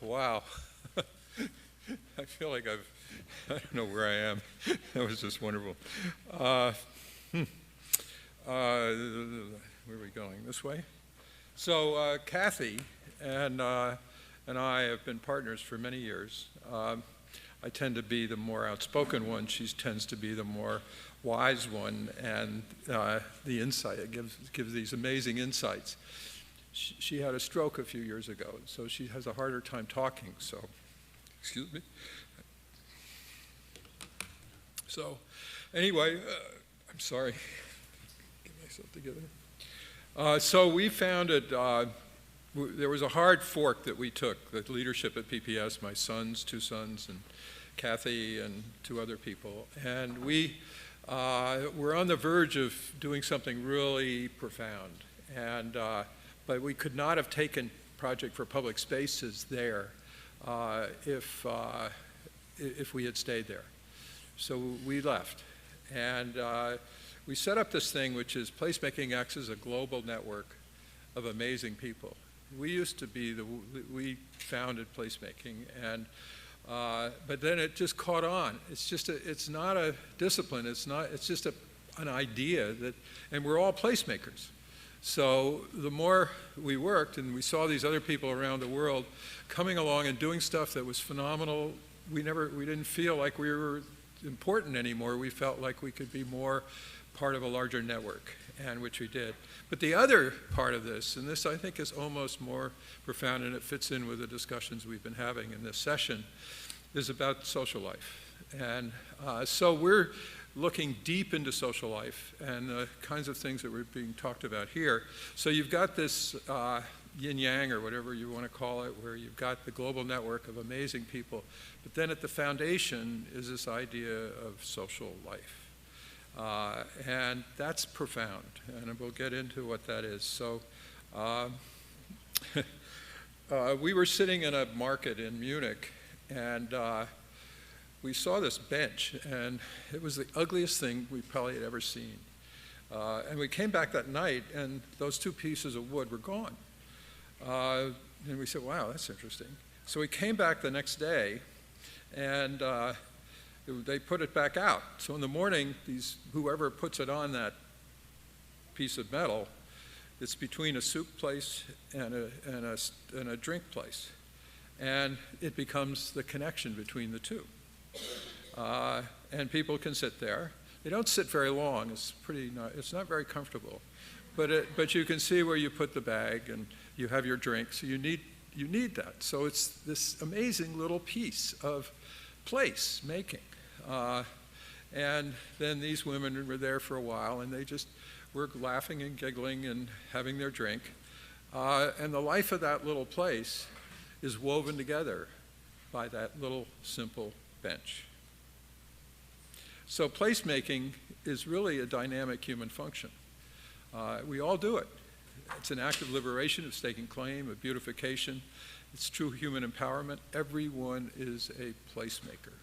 Wow. I feel like I don't know where I am. That was just wonderful. Where are we going? This way? So Kathy and I have been partners for many years. I tend to be the more outspoken one. She tends to be the more wise one, and the insight, it gives these amazing insights. She had a stroke a few years ago, so she has a harder time talking, so, excuse me. So, anyway, I'm sorry, get myself together. So we founded, there was a hard fork that we took, the leadership at PPS, my sons, 2 sons, and Kathy and 2 other people, and we were on the verge of doing something really profound, and but we could not have taken Project for Public Spaces there if we had stayed there. So we left, and we set up this thing which is Placemaking X is a global network of amazing people. We used to be we founded placemaking, and but then it just caught on. It's not a discipline. It's just an idea that, and we're all placemakers. So the more we worked, and we saw these other people around the world coming along and doing stuff that was phenomenal, we didn't feel like we were important anymore. We felt like we could be more part of a larger network, and which we did. But the other part of this, and this I think is almost more profound, and it fits in with the discussions we've been having in this session, is about social life. And so we're looking deep into social life and the kinds of things that were being talked about here. So you've got this yin-yang, or whatever you want to call it, where you've got the global network of amazing people, but then at the foundation is this idea of social life. And that's profound, and we'll get into what that is. So we were sitting in a market in Munich, and we saw this bench, and it was the ugliest thing we probably had ever seen. And we came back that night, and those 2 pieces of wood were gone. And we said, wow, that's interesting. So we came back the next day, and they put it back out. So in the morning, whoever puts it on that piece of metal, it's between a soup place and a drink place. And it becomes the connection between the 2. And people can sit there. They don't sit very long. It's not very comfortable. But you can see where you put the bag, and you have your drink. So you need that. So it's this amazing little piece of place making. And then these women were there for a while, and they just were laughing and giggling and having their drink. And the life of that little place is woven together by that little simple bench. So placemaking is really a dynamic human function. We all do it. It's an act of liberation, of staking claim, of beautification. It's true human empowerment. Everyone is a placemaker.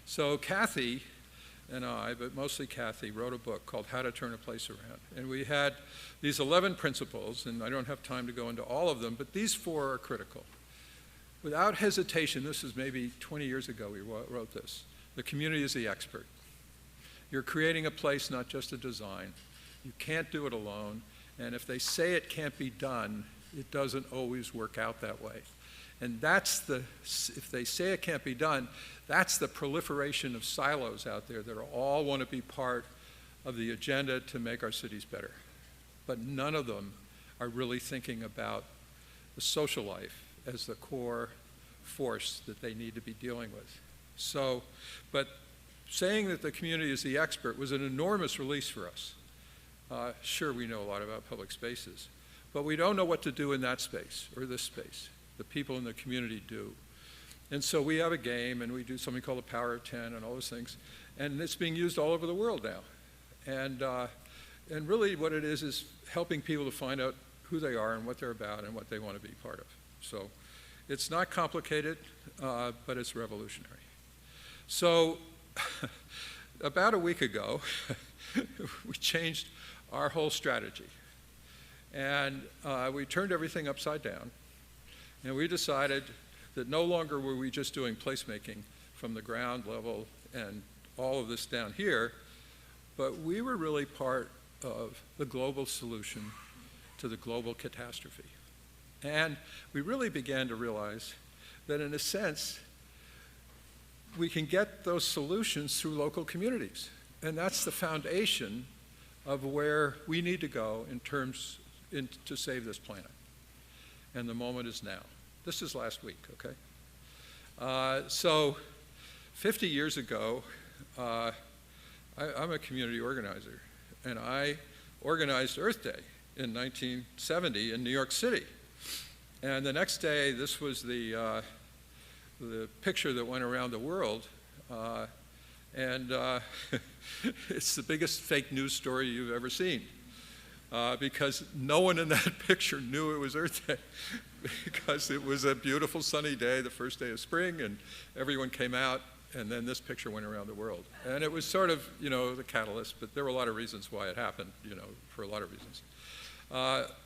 So Kathy and I, but mostly Kathy, wrote a book called How to Turn a Place Around. And we had these 11 principles, and I don't have time to go into all of them, but these 4 are critical. Without hesitation, this is maybe 20 years ago we wrote this. The community is the expert. You're creating a place, not just a design. You can't do it alone, and if they say it can't be done, it doesn't always work out that way. And if they say it can't be done, that's the proliferation of silos out there that all want to be part of the agenda to make our cities better. But none of them are really thinking about the social life as the core force that they need to be dealing with. So, but saying that the community is the expert was an enormous release for us. Sure, we know a lot about public spaces, but we don't know what to do in that space or this space. The people in the community do. And so we have a game, and we do something called the Power of 10 and all those things, and it's being used all over the world now. And really what it is helping people to find out who they are and what they're about and what they want to be part of. So it's not complicated, but it's revolutionary. So about a week ago, we changed our whole strategy. And we turned everything upside down. And we decided that no longer were we just doing placemaking from the ground level and all of this down here, but we were really part of the global solution to the global catastrophe. And we really began to realize that in a sense, we can get those solutions through local communities. And that's the foundation of where we need to go to save this planet. And the moment is now. This is last week, okay? So 50 years ago, I'm a community organizer, and I organized Earth Day in 1970 in New York City. And the next day, this was the picture that went around the world. It's the biggest fake news story you've ever seen. Because no one in that picture knew it was Earth Day. Because it was a beautiful sunny day, the first day of spring, and everyone came out, and then this picture went around the world. And it was sort of, the catalyst, but there were a lot of reasons why it happened, for a lot of reasons.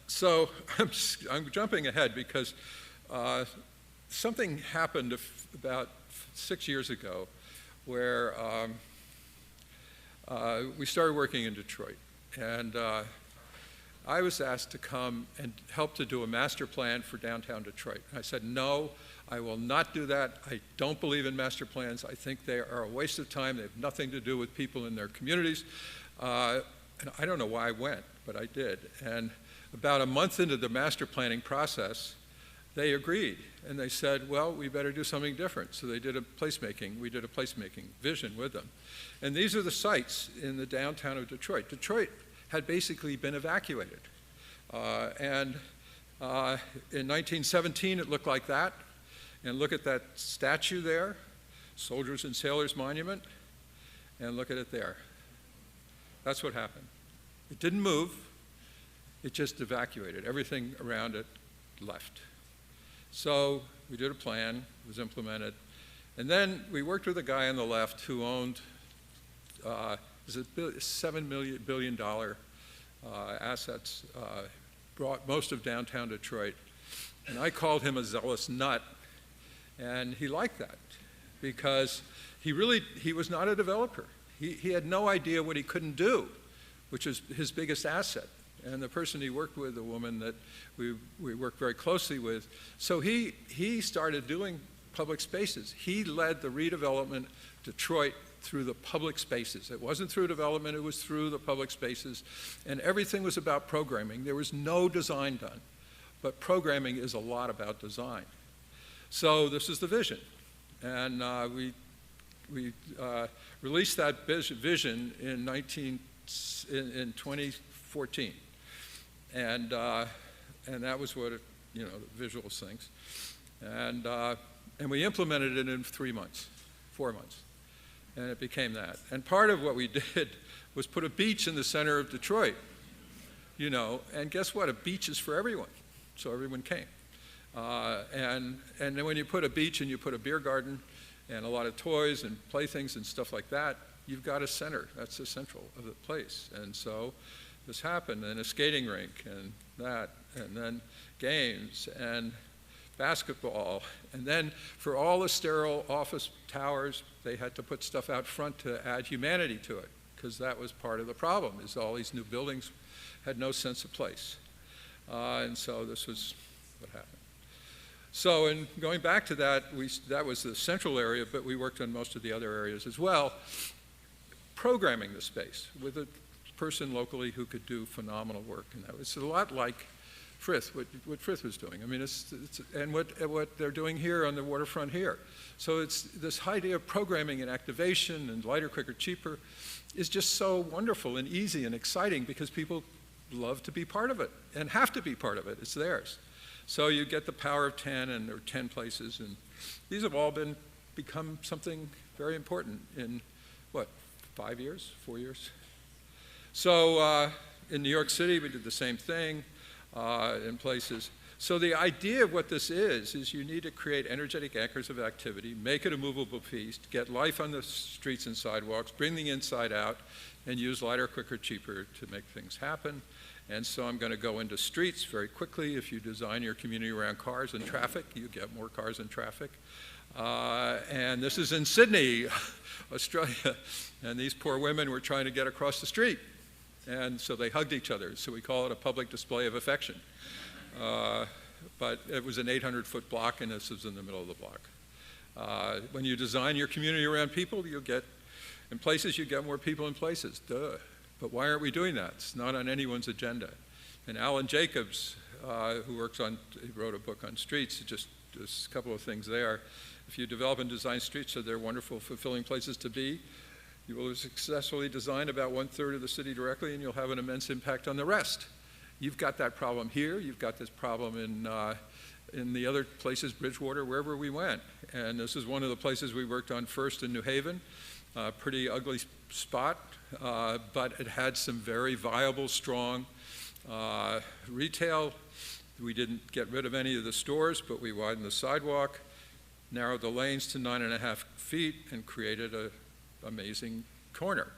So I'm jumping ahead because something happened about 6 years ago where we started working in Detroit. And I was asked to come and help to do a master plan for downtown Detroit. And I said, no, I will not do that. I don't believe in master plans. I think they are a waste of time. They have nothing to do with people in their communities. And I don't know why I went, but I did. And about a month into the master planning process, they agreed. And they said, well, we better do something different. So they did we did a placemaking vision with them. And these are the sites in the downtown of Detroit. Detroit had basically been evacuated. In 1917, it looked like that. And look at that statue there, Soldiers and Sailors Monument, and look at it there. That's what happened. It didn't move, it just evacuated. Everything around it left. So we did a plan, it was implemented. And then we worked with a guy on the left who owned $7 billion assets, brought most of downtown Detroit. And I called him a zealous nut, and he liked that because he was not a developer. He had no idea what he couldn't do, which is his biggest asset. And the person he worked with, a woman that we worked very closely with, so he started doing public spaces. He led the redevelopment of Detroit through the public spaces. It wasn't through development, it was through the public spaces. And everything was about programming. There was no design done, but programming is a lot about design. So this is the vision. And we released that vision in 2014. And that was what the visuals things. And we implemented it in 4 months. And it became that. And part of what we did was put a beach in the center of Detroit, and guess what? A beach is for everyone. So everyone came. And then when you put a beach and you put a beer garden and a lot of toys and playthings and stuff like that, you've got a center. That's the central of the place. And so this happened, and a skating rink and that, and then games and basketball. And then for all the sterile office towers, they had to put stuff out front to add humanity to it, because that was part of the problem, is all these new buildings had no sense of place. And so this was what happened. So in going back to that, that was the central area, but we worked on most of the other areas as well, programming the space with a person locally who could do phenomenal work. And that was a lot like Frith, what Frith was doing. I mean, and what they're doing here on the waterfront here. So it's this idea of programming and activation and lighter, quicker, cheaper is just so wonderful and easy and exciting because people love to be part of it and have to be part of it. It's theirs. So you get the power of 10, and there are 10 places, and these have all become something very important in, 5 years, 4 years? So in New York City, we did the same thing in places. So the idea of what this is you need to create energetic anchors of activity, make it a movable piece, get life on the streets and sidewalks, bring the inside out, and use lighter, quicker, cheaper to make things happen. And so I'm going to go into streets very quickly. If you design your community around cars and traffic, you get more cars and traffic. And this is in Sydney, Australia. And these poor women were trying to get across the street. And so they hugged each other. So we call it a public display of affection. But it was an 800-foot block, and this was in the middle of the block. When you design your community around people, you get, in places, you get more people in places. Duh. But why aren't we doing that? It's not on anyone's agenda. And Alan Jacobs, who he wrote a book on streets, just a couple of things there. If you develop and design streets so they're wonderful, fulfilling places to be, you will successfully design about 1/3 of the city directly, and you'll have an immense impact on the rest. You've got that problem here. You've got this problem in the other places, Bridgewater, wherever we went. And this is one of the places we worked on first in New Haven. Pretty ugly spot, but it had some very viable, strong retail. We didn't get rid of any of the stores, but we widened the sidewalk, narrowed the lanes to 9.5 feet, and created an amazing corner,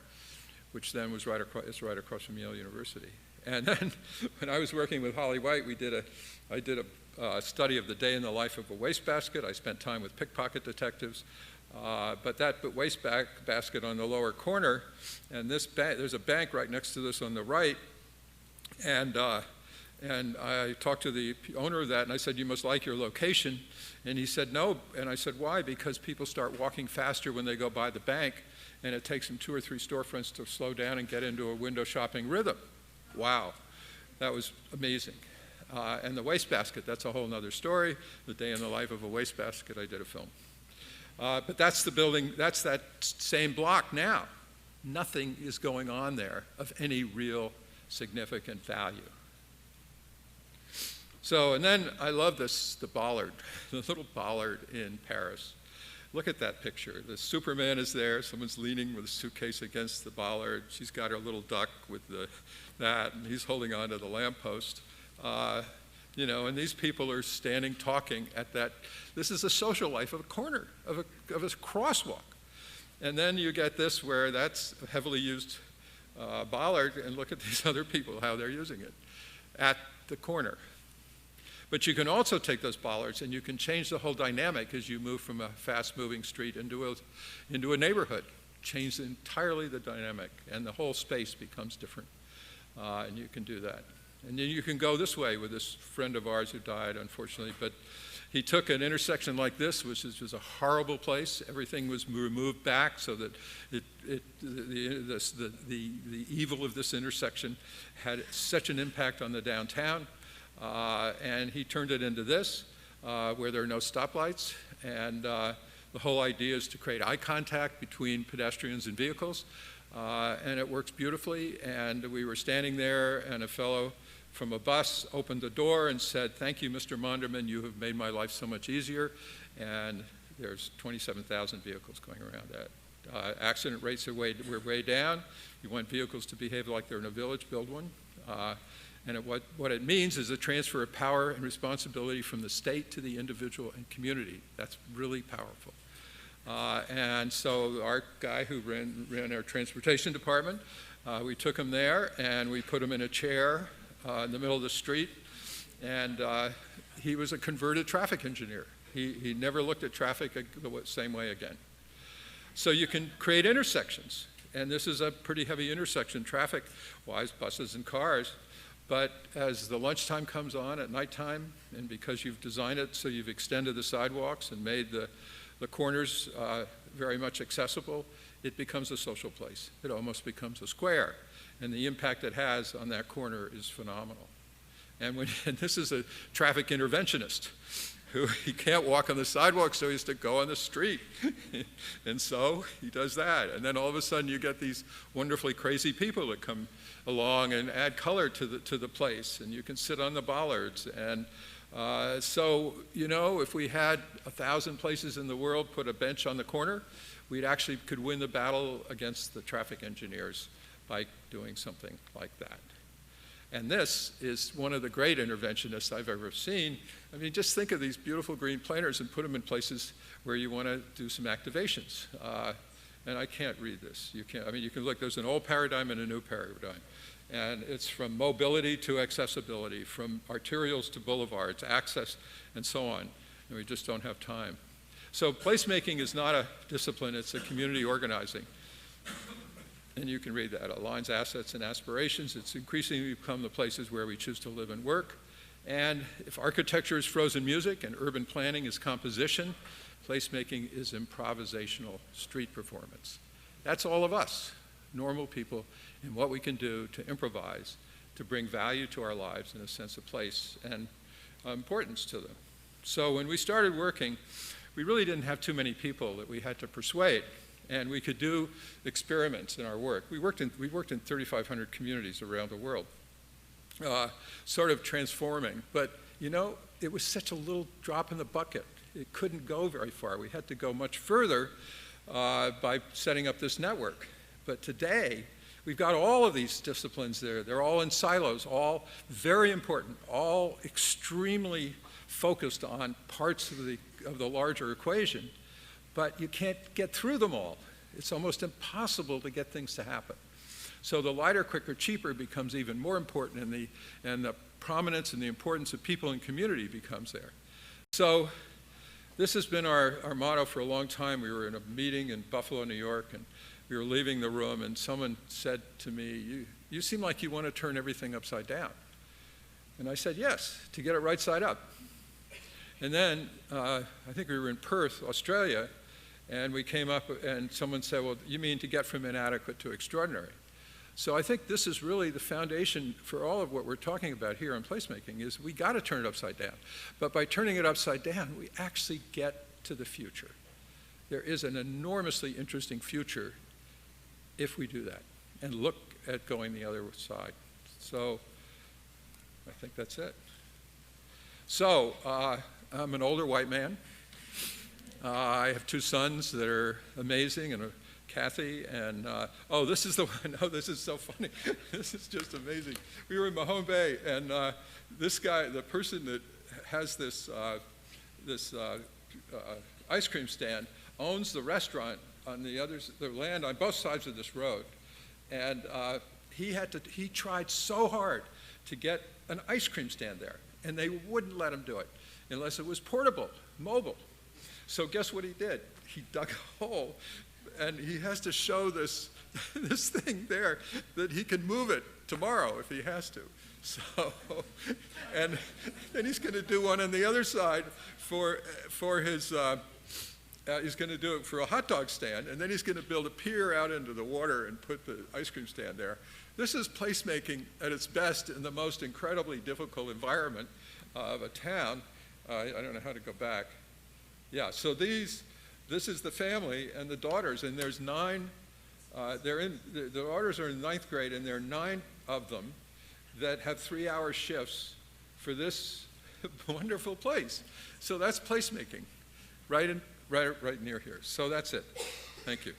which then was right across from Yale University. And then when I was working with Holly White, I did a study of the day in the life of a wastebasket. I spent time with pickpocket detectives. But that wastebasket on the lower corner, and there's a bank right next to this on the right, and I talked to the owner of that, and I said, "You must like your location," and he said, "No," and I said, "Why?" Because people start walking faster when they go by the bank, and it takes them 2 or 3 storefronts to slow down and get into a window shopping rhythm. Wow, that was amazing. And the wastebasket, that's a whole other story. The day in the life of a wastebasket, I did a film. But that's the building, that's that same block now. Nothing is going on there of any real significant value. So, and then I love this, the bollard, the little bollard in Paris. Look at that picture. The Superman is there, someone's leaning with a suitcase against the bollard. She's got her little duck with that, and he's holding on to the lamppost. You know, and these people are standing talking at that. This is the social life of a corner, of a crosswalk. And then you get this where that's a heavily used bollard, and look at these other people, how they're using it at the corner. But you can also take those bollards and you can change the whole dynamic as you move from a fast-moving street into a neighborhood. Change entirely the dynamic, and the whole space becomes different. And you can do that. And then you can go this way with this friend of ours who died, unfortunately, but he took an intersection like this, which was a horrible place. Everything was removed back so that the evil of this intersection had such an impact on the downtown. And he turned it into this, where there are no stoplights. And the whole idea is to create eye contact between pedestrians and vehicles. And it works beautifully. And we were standing there, and a fellow from a bus opened the door and said, "Thank you, Mr. Monderman, you have made my life so much easier." And there's 27,000 vehicles going around that. Accident rates were way down. You want vehicles to behave like they're in a village, build one. And what it means is a transfer of power and responsibility from the state to the individual and community. That's really powerful. And so our guy who ran our transportation department, we took him there and we put him in a chair in the middle of the street, and he was a converted traffic engineer. He never looked at traffic the same way again. So you can create intersections, and this is a pretty heavy intersection traffic-wise, buses and cars. But as the lunchtime comes on at nighttime, and because you've designed it so you've extended the sidewalks and made the corners very much accessible, it becomes a social place. It almost becomes a square. And the impact it has on that corner is phenomenal. And this is a traffic interventionist who he can't walk on the sidewalk, so he has to go on the street. And so he does that. And then all of a sudden you get these wonderfully crazy people that come along and add color to the place, and you can sit on the bollards. And so, you know, if we had 1,000 places in the world put a bench on the corner, we actually could win the battle against the traffic engineers by doing something like that. And this is one of the great interventionists I've ever seen. I mean, just think of these beautiful green planters and put them in places where you want to do some activations. And I can't read this. You can't. I mean, you can look. There's an old paradigm and a new paradigm. And it's from mobility to accessibility, from arterials to boulevards, access, and so on. And we just don't have time. So placemaking is not a discipline, it's a community organizing. And you can read that. Aligns assets and aspirations. It's increasingly become the places where we choose to live and work. And if architecture is frozen music and urban planning is composition, placemaking is improvisational street performance. That's all of us, normal people, and what we can do to improvise, to bring value to our lives and a sense of place and importance to them. So when we started working, we really didn't have too many people that we had to persuade, and we could do experiments in our work. We worked in 3,500 communities around the world, sort of transforming. But, you know, it was such a little drop in the bucket. It couldn't go very far. We had to go much further by setting up this network. But today, we've got all of these disciplines there. They're all in silos, all very important, all extremely focused on parts of the larger equation. But you can't get through them all. It's almost impossible to get things to happen. So the lighter, quicker, cheaper becomes even more important, and the prominence and the importance of people and community becomes there. So this has been our motto for a long time. We were in a meeting in Buffalo, New York, and we were leaving the room, and someone said to me, you seem like you want to turn everything upside down. And I said, yes, to get it right side up. And then I think we were in Perth, Australia, and we came up and someone said, well, you mean to get from inadequate to extraordinary? So I think this is really the foundation for all of what we're talking about here in placemaking is we got to turn it upside down. But by turning it upside down, we actually get to the future. There is an enormously interesting future if we do that and look at going the other side. So I think that's it. So I'm an older white man. I have two sons that are amazing, and Kathy, and oh, this is the one. Oh, this is so funny. This is just amazing. We were in Mahone Bay, and this guy, the person that has this ice cream stand, owns the restaurant on the land on both sides of this road, and he tried so hard to get an ice cream stand there, and they wouldn't let him do it unless it was portable, mobile. So guess what he did? He dug a hole, and he has to show this thing there that he can move it tomorrow if he has to. So, and then he's going to do one on the other side for his. He's going to do it for a hot dog stand, and then he's going to build a pier out into the water and put the ice cream stand there. This is placemaking at its best in the most incredibly difficult environment of a town. I don't know how to go back. Yeah, so this is the family and the daughters, and there's 9, the daughters are in 9th grade, and there are 9 of them that have 3-hour shifts for this wonderful place. So that's placemaking, right near here. So that's it. Thank you.